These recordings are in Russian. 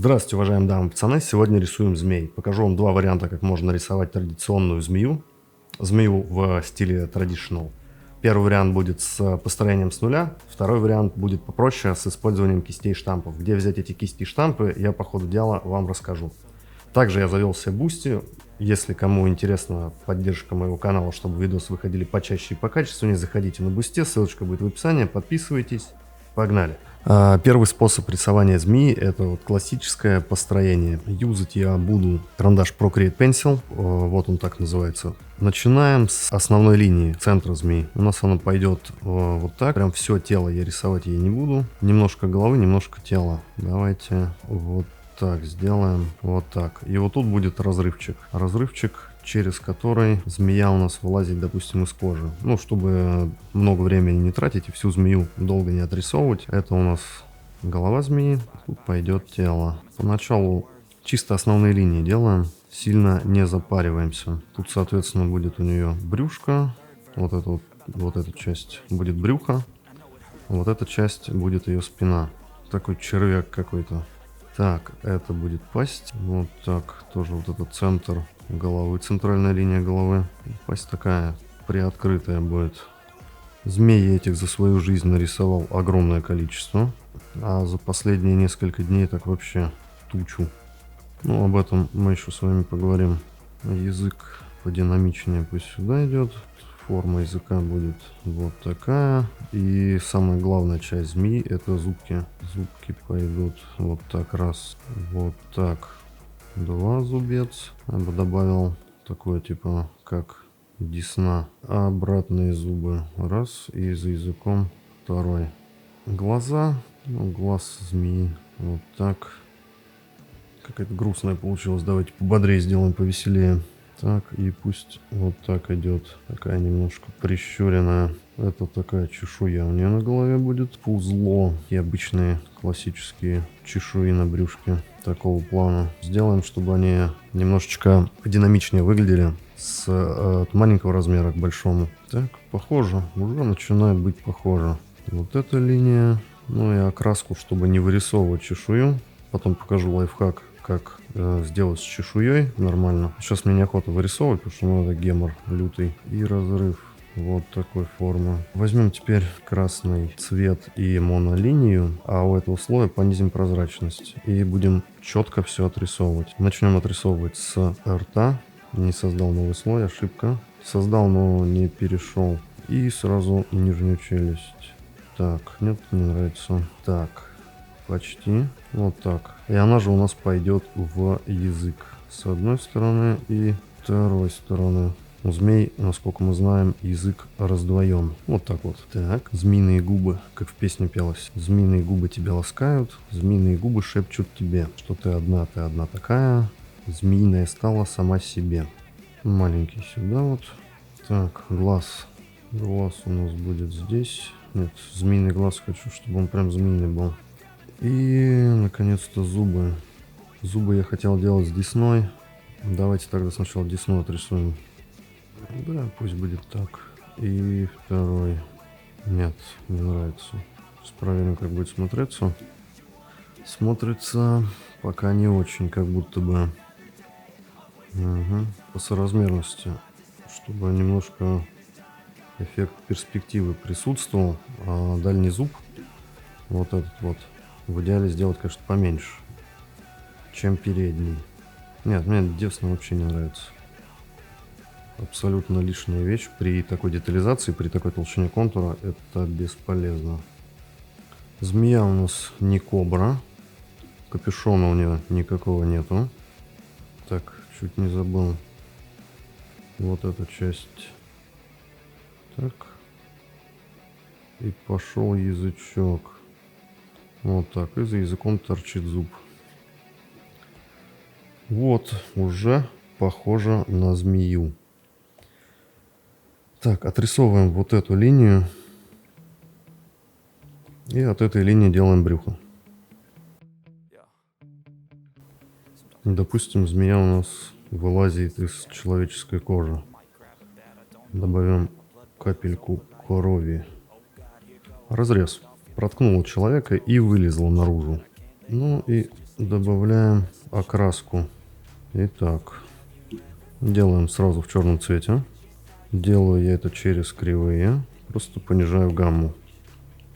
Здравствуйте, уважаемые дамы и пацаны. Сегодня рисуем змей. Покажу вам два варианта, как можно нарисовать традиционную змею. Змею в стиле traditional. Первый вариант будет с построением с нуля. Второй вариант будет попроще, с использованием кистей штампов. Где взять эти кисти и штампы, я по ходу дела вам расскажу. Также я завел себе Boosty. Если кому интересна поддержка моего канала, чтобы видосы выходили почаще и покачественнее, заходите на Boosty, ссылочка будет в описании, подписывайтесь. Погнали. Первый способ рисования змеи — это вот классическое построение. Юзать я буду карандаш Procreate Pencil, вот он так называется. Начинаем с основной линии центра змеи. У нас она пойдет вот так. Прям все тело я рисовать ей не буду. Немножко головы, немножко тела. Давайте вот так сделаем. Вот так. И вот тут будет разрывчик. Разрывчик, через который змея у нас вылазит, допустим, из кожи. Ну, чтобы много времени не тратить и всю змею долго не отрисовывать. Это у нас голова змеи. Тут пойдет тело. Поначалу чисто основные линии делаем. Сильно не запариваемся. Тут, соответственно, будет у нее брюшко. Вот эта часть будет брюхо. Вот эта часть будет ее спина. Такой червяк какой-то. Так, это будет пасть. Вот так. Тоже вот этот центр головы, центральная линия головы. Пасть такая приоткрытая будет. Змей этих за свою жизнь нарисовал огромное количество. А за последние несколько дней так вообще тучу. Ну, об этом мы еще с вами поговорим. Язык подинамичнее пусть сюда идет. Форма языка будет вот такая. И самая главная часть змеи — это зубки. Зубки пойдут вот так, раз, вот так, два зубец. Я бы добавил такое типа как десна. А обратные зубы раз, и за языком второй. Глаза, ну, глаз змеи вот так. Какая-то грустная получилась. Давайте пободрее сделаем, повеселее. Так, и пусть вот так идет. Такая немножко прищуренная. Это такая чешуя у нее на голове будет. Пузло и обычные классические чешуи на брюшке такого плана. Сделаем, чтобы они немножечко динамичнее выглядели. От маленького размера к большому. Так, похоже. Уже начинает быть похоже. Вот эта линия. Ну и окраску, чтобы не вырисовывать чешую. Потом покажу лайфхак, как сделать с чешуей нормально. Сейчас мне неохота вырисовывать, потому что надо гемор лютый. И разрыв вот такой формы. Возьмем теперь красный цвет и монолинию, а у этого слоя понизим прозрачность. И будем четко все отрисовывать. Начнем отрисовывать с рта. Не создал новый слой, ошибка. Создал, но не перешел. И сразу нижнюю челюсть. Так, нет, не нравится. Так. Почти. Вот так. И она же у нас пойдет в язык. С одной стороны и второй стороны. У змей, насколько мы знаем, язык раздвоен. Вот так вот. Так. Змеиные губы, как в песне пелось. Змеиные губы тебя ласкают. Змеиные губы шепчут тебе, что ты одна такая. Змеиная стала сама себе. Маленький сюда вот. Так, глаз. Глаз у нас будет здесь. Нет, змеиный глаз хочу, чтобы он прям змеиный был. И, наконец-то, зубы. Зубы я хотел делать с десной. Давайте тогда сначала десну отрисуем. Да, пусть будет так. И второй. Нет, не нравится. Сейчас проверим, как будет смотреться. Смотрится пока не очень, как будто бы. Угу. По соразмерности. Чтобы немножко эффект перспективы присутствовал. А дальний зуб, вот этот вот, в идеале сделать, конечно, поменьше, чем передний. Нет, мне десна вообще не нравится. Абсолютно лишняя вещь. При такой детализации, при такой толщине контура это бесполезно. Змея у нас не кобра. Капюшона у нее никакого нету. Так, чуть не забыл. Вот эта часть. Так. И пошел язычок. Вот так. И за языком торчит зуб. Вот, уже похоже на змею. Так, отрисовываем вот эту линию. И от этой линии делаем брюхо. Допустим, змея у нас вылазит из человеческой кожи. Добавим капельку крови. Разрез. Проткнула человека и вылезла наружу. Ну и добавляем окраску. Итак, делаем сразу в черном цвете. Делаю я это через кривые, просто понижаю гамму.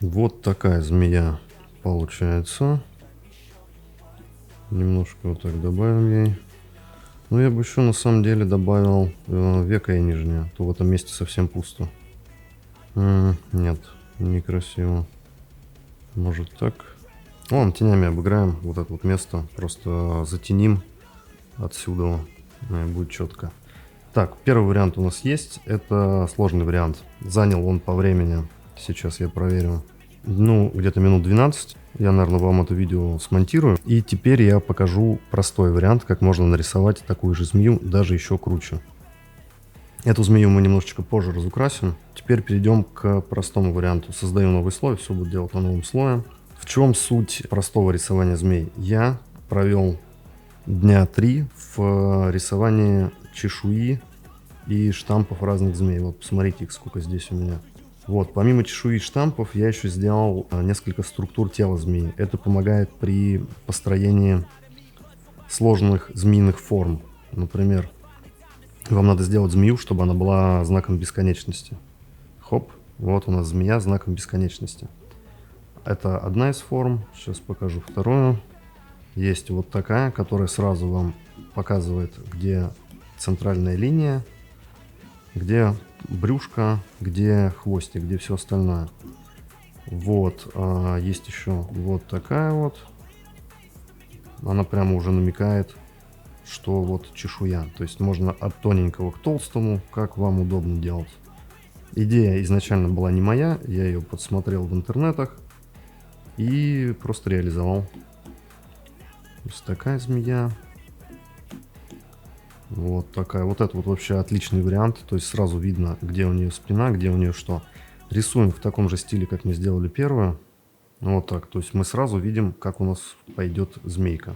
Вот такая змея получается. Немножко вот так добавим ей. Ну, я бы еще на самом деле добавил веко и нижнее, то в этом месте совсем пусто. Нет, некрасиво. Может так. Вон, тенями обыграем вот это вот место. Просто затеним отсюда, и будет четко. Так, первый вариант у нас есть. Это сложный вариант. Занял он по времени. Сейчас я проверю. Ну, где-то минут 12. Я, наверное, вам это видео смонтирую. И теперь я покажу простой вариант, как можно нарисовать такую же змею, даже еще круче. Эту змею мы немножечко позже разукрасим. Теперь перейдем к простому варианту. Создаю новый слой, все буду делать на новом слое. В чем суть простого рисования змей? Я провел дня 3 в рисовании чешуи и штампов разных змей. Вот посмотрите их, сколько здесь у меня. Вот, помимо чешуи и штампов, я еще сделал несколько структур тела змеи. Это помогает при построении сложных змеиных форм. Например, вам надо сделать змею, чтобы она была знаком бесконечности. Хоп, вот у нас змея знаком бесконечности. Это одна из форм. Сейчас покажу вторую. Есть вот такая, которая сразу вам показывает, где центральная линия, где брюшко, где хвостик, где все остальное. Вот, есть еще вот такая вот. Она прямо уже намекает, что вот чешуя. То есть можно от тоненького к толстому, как вам удобно делать. Идея изначально была не моя, я ее подсмотрел в интернетах и просто реализовал. То есть такая змея. Вот такая. Вот это вот вообще отличный вариант. То есть сразу видно, где у нее спина, где у нее что. Рисуем в таком же стиле, как мы сделали первую. Вот так. То есть мы сразу видим, как у нас пойдет змейка.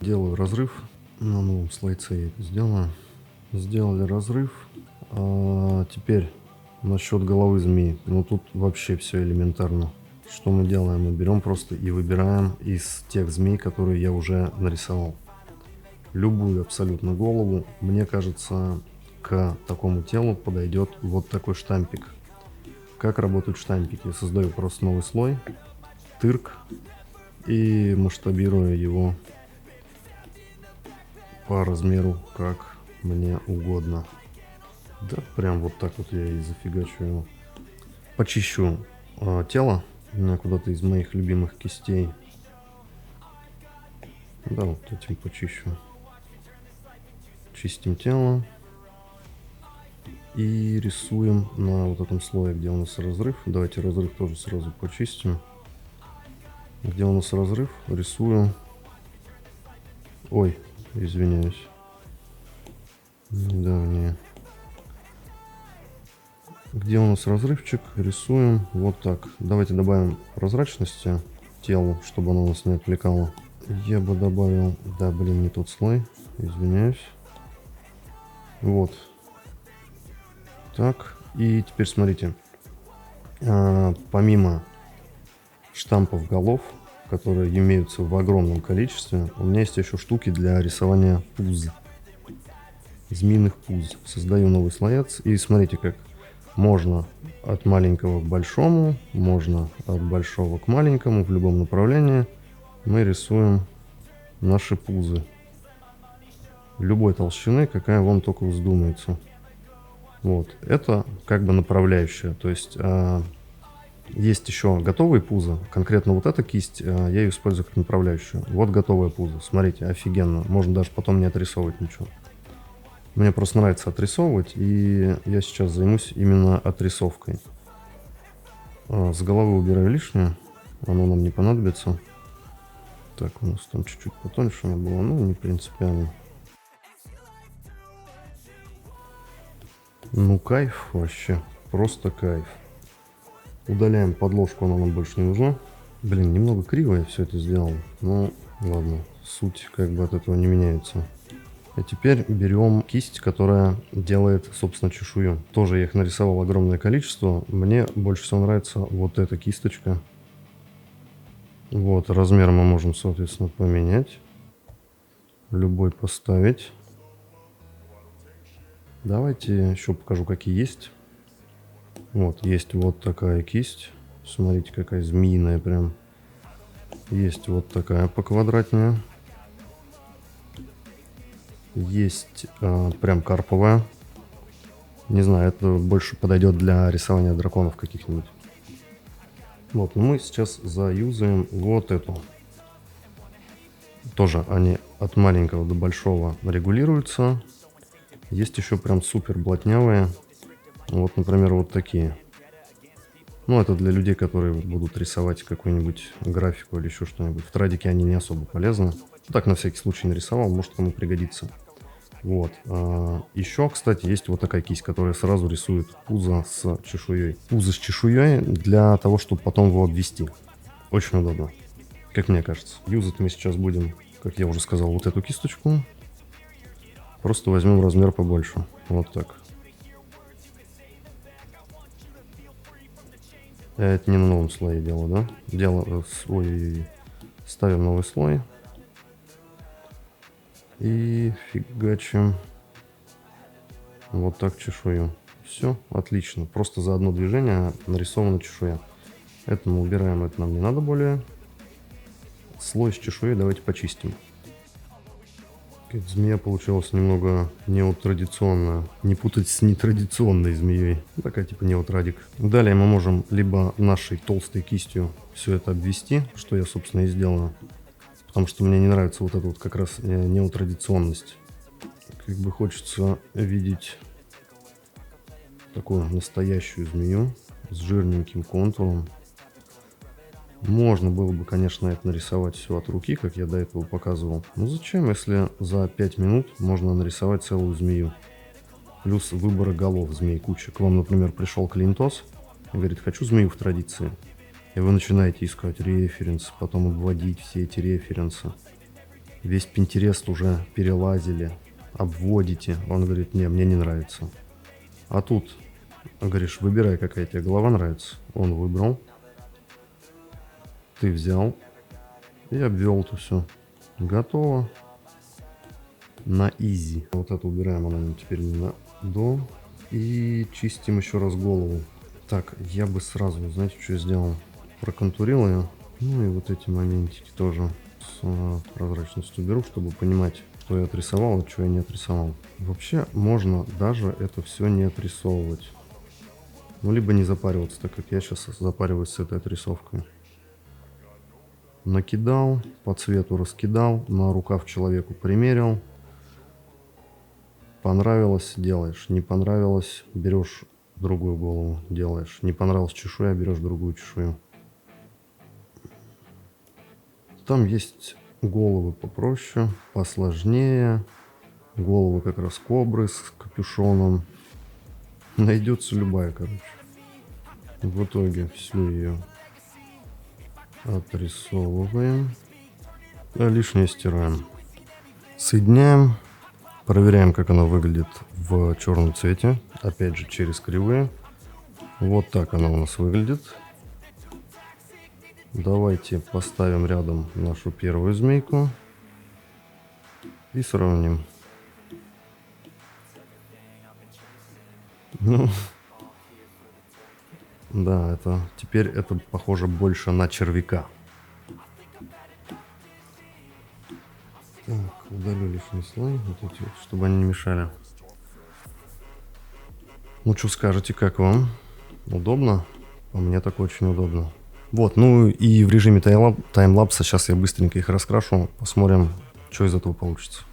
Делаю разрыв. На новом слайце я это сделаю. Сделали разрыв. Теперь насчет головы змеи. Ну тут вообще все элементарно. Что мы делаем? Мы берем просто и выбираем из тех змей, которые я уже нарисовал. Любую абсолютно голову. Мне кажется, к такому телу подойдет вот такой штампик. Как работают штампики? Я создаю просто новый слой, тырк, и масштабирую его по размеру, как мне угодно. Да, прям вот так вот я и зафигачу его. Почищу тело. У меня куда-то из моих любимых кистей. Да, вот этим почищу. Чистим тело. И рисуем на вот этом слое, где у нас разрыв. Давайте разрыв тоже сразу почистим. Где у нас разрыв, рисую. Ой, извиняюсь. Недавнее. Где у нас разрывчик, рисуем вот так. Давайте добавим прозрачности телу, чтобы оно нас не отвлекало. Я бы добавил... Да, блин, не тот слой. Извиняюсь. Вот. Так. И теперь смотрите. Помимо штампов голов, которые имеются в огромном количестве, у меня есть еще штуки для рисования пуз. Змеиных пуз. Создаю новый слоец. И смотрите, как можно от маленького к большому, можно от большого к маленькому, в любом направлении. Мы рисуем наши пузы. Любой толщины, какая вам только вздумается. Вот. Это как бы направляющая. То есть есть еще готовые пузы. Конкретно вот эта кисть, я ее использую как направляющую. Вот готовая пузо. Смотрите, офигенно. Можно даже потом не отрисовывать ничего. Мне просто нравится отрисовывать, и я сейчас займусь именно отрисовкой. С головы убираю лишнее, оно нам не понадобится. Так, у нас там чуть-чуть потоньше оно было, ну не принципиально. Ну кайф вообще, просто кайф. Удаляем подложку, она нам больше не нужна. Блин, немного криво я все это сделал, но ладно, суть как бы от этого не меняется. А теперь берем кисть, которая делает, собственно, чешую. Тоже я их нарисовал огромное количество. Мне больше всего нравится вот эта кисточка. Вот, размер мы можем, соответственно, поменять. Любой поставить. Давайте еще покажу, какие есть. Вот, есть вот такая кисть. Смотрите, какая змеиная прям. Есть вот такая поквадратнее. Есть прям карповая. Не знаю, это больше подойдет для рисования драконов каких-нибудь. Вот, но мы сейчас заюзаем вот эту. Тоже они от маленького до большого регулируются. Есть еще прям супер блатнявые. Вот, например, вот такие. Ну, это для людей, которые будут рисовать какую-нибудь графику или еще что-нибудь. В традике они не особо полезны. Так, на всякий случай нарисовал, может кому пригодится. Вот. Еще, кстати, есть вот такая кисть, которая сразу рисует пузо с чешуей. Пузо с чешуей для того, чтобы потом его обвести. Очень удобно, как мне кажется. Юзать мы сейчас будем, как я уже сказал, вот эту кисточку. Просто возьмем размер побольше. Вот так. Я это не на новом слое делаю, да? Ставим новый слой. И фигачим вот так чешую. Все, отлично. Просто за одно движение нарисована чешуя. Это мы убираем, это нам не надо более. Слой с чешуей давайте почистим. Змея получилась немного неотрадиционная. Не путать с нетрадиционной змеей. Такая типа неотрадик. Далее мы можем либо нашей толстой кистью все это обвести, что я, собственно, и сделаю. Потому что мне не нравится вот эта вот как раз неотрадиционность. Как бы хочется видеть такую настоящую змею с жирненьким контуром. Можно было бы, конечно, это нарисовать все от руки, как я до этого показывал. Но зачем, если за 5 минут можно нарисовать целую змею? Плюс выбора голов змей куча. К вам, например, пришел клиентос и говорит: хочу змею в традиции. И вы начинаете искать референсы, потом обводить все эти референсы. Весь Пинтерест уже перелазили, обводите. Он говорит: не, мне не нравится. А тут говоришь: выбирай, какая тебе голова нравится. Он выбрал. Ты взял и обвел это все. Готово. На изи. Вот это убираем, она нам теперь не на до. И чистим еще раз голову. Так, я бы сразу, знаете, что сделал? Проконтурил ее. Ну и вот эти моментики тоже с прозрачностью беру, чтобы понимать, что я отрисовал, а что я не отрисовал. Вообще можно даже это все не отрисовывать. Ну, либо не запариваться, так как я сейчас запариваюсь с этой отрисовкой. Накидал, по цвету раскидал, на рукав человеку примерил. Понравилось — делаешь. Не понравилось — берешь другую голову, делаешь. Не понравилась чешуя — берешь другую чешую. Там есть головы попроще, посложнее. Головы как раз кобры с капюшоном. Найдется любая, короче. В итоге всю ее отрисовываем. А лишнее стираем. Соединяем. Проверяем, как она выглядит в черном цвете. Опять же, через кривые. Вот так она у нас выглядит. Давайте поставим рядом нашу первую змейку. И сравним. Ну, да, теперь это похоже больше на червяка. Так, удалю лишний слой, вот эти вот, чтобы они не мешали. Ну, что скажете, как вам? Удобно? По мне так очень удобно. Вот, ну и в режиме таймлапса сейчас я быстренько их раскрашу. Посмотрим, что из этого получится.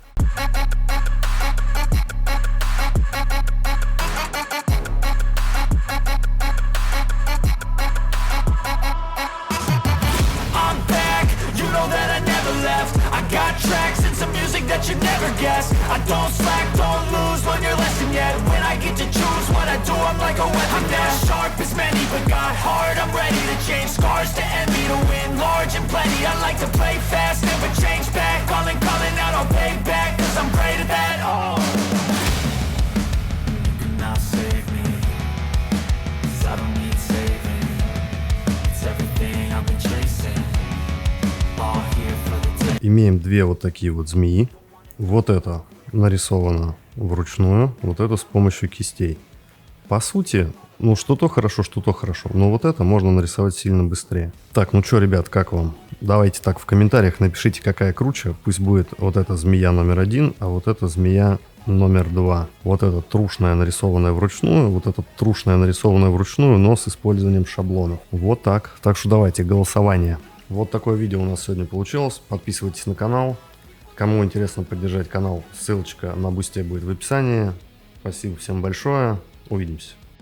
That you never guess. I don't slack, don't lose, learn your lesson yet. When I get to choose what I do, I'm like a weapon. I'm not sharp as many, but got heart. I'm ready to change scars to envy, to win large and plenty. I like to play fast, never change back. Calling out, I'll pay back, cause I'm great at that. Oh, you cannot save me, cause I don't need saving. It's everything I've been chasing. имеем две вот такие вот змеи. Вот это нарисовано вручную, вот это с помощью кистей. По сути, ну что-то хорошо, что-то хорошо. Но вот это можно нарисовать сильно быстрее. Так, ну что, ребят, как вам? Давайте так в комментариях напишите, какая круче. Пусть будет вот эта змея номер 1, а вот эта змея номер 2. Вот эта трушная, нарисованная вручную, вот эта трушная, нарисованная вручную, но с использованием шаблонов. Вот так. Так что давайте, голосование. Вот такое видео у нас сегодня получилось. Подписывайтесь на канал. Кому интересно поддержать канал, ссылочка на Boosty будет в описании. Спасибо всем большое. Увидимся.